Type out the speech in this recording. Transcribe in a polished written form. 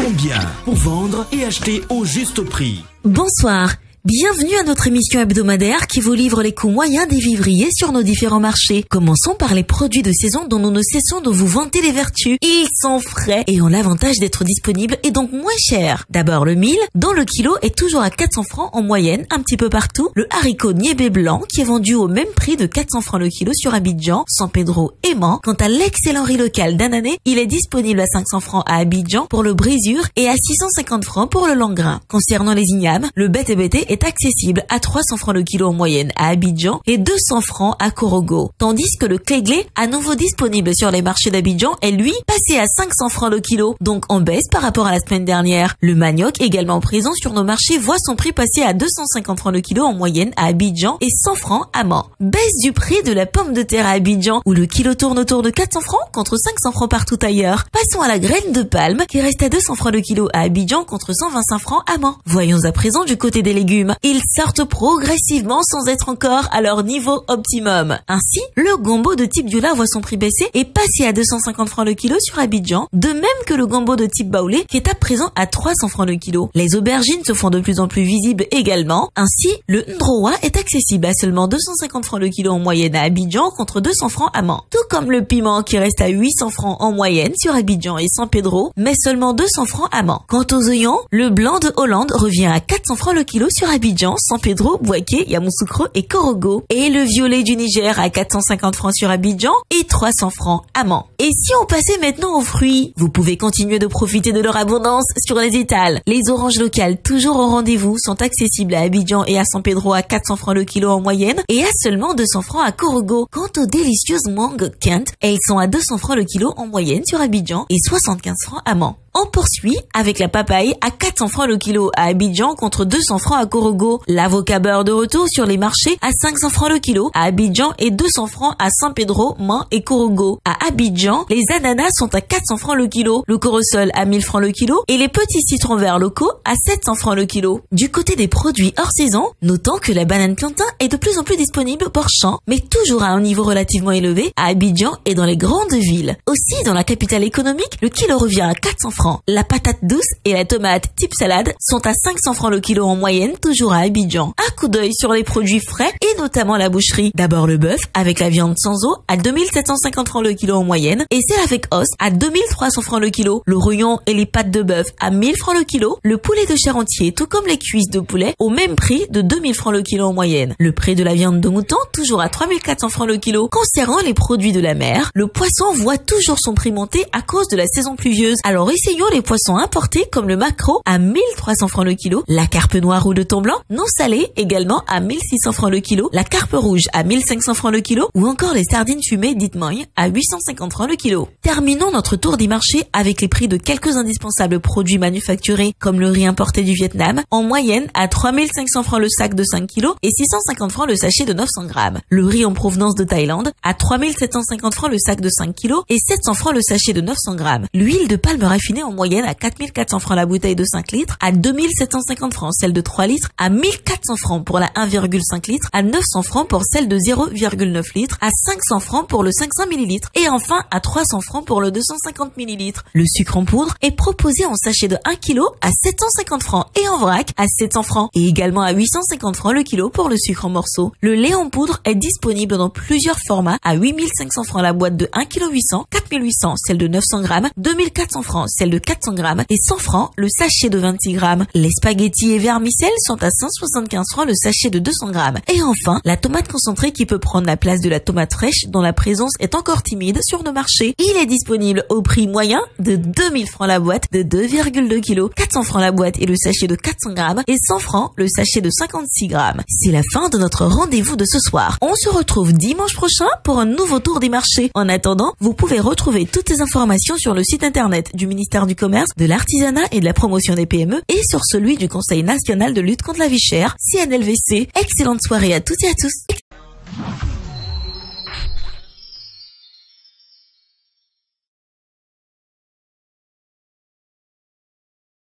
Combien pour vendre et acheter au juste prix. Bonsoir. Bienvenue à notre émission hebdomadaire qui vous livre les coûts moyens des vivriers sur nos différents marchés. Commençons par les produits de saison dont nous ne cessons de vous vanter les vertus. Ils sont frais et ont l'avantage d'être disponibles et donc moins chers. D'abord le mil, dont le kilo est toujours à 400 francs en moyenne un petit peu partout. Le haricot niébé blanc qui est vendu au même prix de 400 francs le kilo sur Abidjan, San Pedro et Mans. Quant à l'excellent riz local d'Anané, il est disponible à 500 francs à Abidjan pour le brisure et à 650 francs pour le langrin. Concernant les ignames, le bête est accessible à 300 francs le kilo en moyenne à Abidjan et 200 francs à Korogo. Tandis que le cléglé, à nouveau disponible sur les marchés d'Abidjan, est lui passé à 500 francs le kilo, donc en baisse par rapport à la semaine dernière. Le manioc, également présent sur nos marchés, voit son prix passer à 250 francs le kilo en moyenne à Abidjan et 100 francs à Mans. Baisse du prix de la pomme de terre à Abidjan, où le kilo tourne autour de 400 francs contre 500 francs partout ailleurs. Passons à la graine de palme, qui reste à 200 francs le kilo à Abidjan contre 125 francs à Mans. Voyons à présent du côté des légumes. Ils sortent progressivement sans être encore à leur niveau optimum. Ainsi, le gombo de type Dioula voit son prix baisser et passer à 250 francs le kilo sur Abidjan, de même que le gombo de type baoulé qui est à présent à 300 francs le kilo. Les aubergines se font de plus en plus visibles également. Ainsi, le ndrowa est accessible à seulement 250 francs le kilo en moyenne à Abidjan contre 200 francs à Mans. Tout comme le piment qui reste à 800 francs en moyenne sur Abidjan et San Pedro, mais seulement 200 francs à Mans. Quant aux oignons, le blanc de Hollande revient à 400 francs le kilo sur Abidjan, San Pedro, Bouaké, Yamoussoukro et Korogo. Et le violet du Niger à 450 francs sur Abidjan et 300 francs à Mans. Et si on passait maintenant aux fruits, vous pouvez continuer de profiter de leur abondance sur les étals. Les oranges locales, toujours au rendez-vous, sont accessibles à Abidjan et à San Pedro à 400 francs le kilo en moyenne et à seulement 200 francs à Korogo. Quant aux délicieuses mangues Kent, elles sont à 200 francs le kilo en moyenne sur Abidjan et 75 francs à Mans. On poursuit avec la papaye à 400 francs le kilo à Abidjan contre 200 francs à Korogo. L'avocat beurre de retour sur les marchés à 500 francs le kilo à Abidjan et 200 francs à San Pedro, Mans et Korogo. À Abidjan, les ananas sont à 400 francs le kilo, le corosol à 1000 francs le kilo et les petits citrons verts locaux à 700 francs le kilo. Du côté des produits hors saison, notons que la banane plantain est de plus en plus disponible hors champ, mais toujours à un niveau relativement élevé à Abidjan et dans les grandes villes. Aussi, dans la capitale économique, le kilo revient à 400 francs. La patate douce et la tomate type salade sont à 500 francs le kilo en moyenne, toujours à Abidjan. Un coup d'œil sur les produits frais et notamment la boucherie. D'abord le bœuf avec la viande sans os à 2750 francs le kilo en moyenne et celle avec os à 2300 francs le kilo. Le rouillon et les pâtes de bœuf à 1000 francs le kilo. Le poulet de chair entier tout comme les cuisses de poulet au même prix de 2000 francs le kilo en moyenne. Le prix de la viande de mouton toujours à 3400 francs le kilo. Concernant les produits de la mer, le poisson voit toujours son prix monter à cause de la saison pluvieuse. Alors essayons les poissons importés comme le maquereau à 1300 francs le kilo, la carpe noire ou de thon blanc non salée également à 1600 francs le kilo, la carpe rouge à 1500 francs le kilo ou encore les sardines fumées dites moyes à 850 francs le kilo. Terminons notre tour des marchés avec les prix de quelques indispensables produits manufacturés comme le riz importé du Vietnam, en moyenne à 3500 francs le sac de 5 kg et 650 francs le sachet de 900 grammes. Le riz en provenance de Thaïlande à 3750 francs le sac de 5 kg et 700 francs le sachet de 900 grammes. L'huile de palme raffinée en moyenne à 4400 francs la bouteille de 5 litres, à 2750 francs celle de 3 litres, à 1400 francs pour la 1,5 litres, à 900 francs pour celle de 0,9 litres, à 500 francs pour le 500 ml et enfin à 300 francs pour le 250 ml. Le sucre en poudre est proposé en sachet de 1 kg à 750 francs et en vrac à 700 francs et également à 850 francs le kilo pour le sucre en morceaux. Le lait en poudre est disponible dans plusieurs formats à 8500 francs la boîte de 1 kg 800, 4800 celle de 900 grammes, 2400 francs celle de 400 grammes et 100 francs le sachet de 26 grammes. Les spaghettis et vermicelles sont à 175 francs le sachet de 200 grammes. Et enfin, la tomate concentrée qui peut prendre la place de la tomate fraîche dont la présence est encore timide sur nos marchés. Il est disponible au prix moyen de 2000 francs la boîte de 2,2 kg, 400 francs la boîte et le sachet de 400 grammes et 100 francs le sachet de 56 grammes. C'est la fin de notre rendez-vous de ce soir. On se retrouve dimanche prochain pour un nouveau tour des marchés. En attendant, vous pouvez retrouver toutes les informations sur le site internet du ministère du Commerce, de l'Artisanat et de la Promotion des PME et sur celui du Conseil national de lutte contre la vie chère, CNLVC. Excellente soirée à toutes et à tous.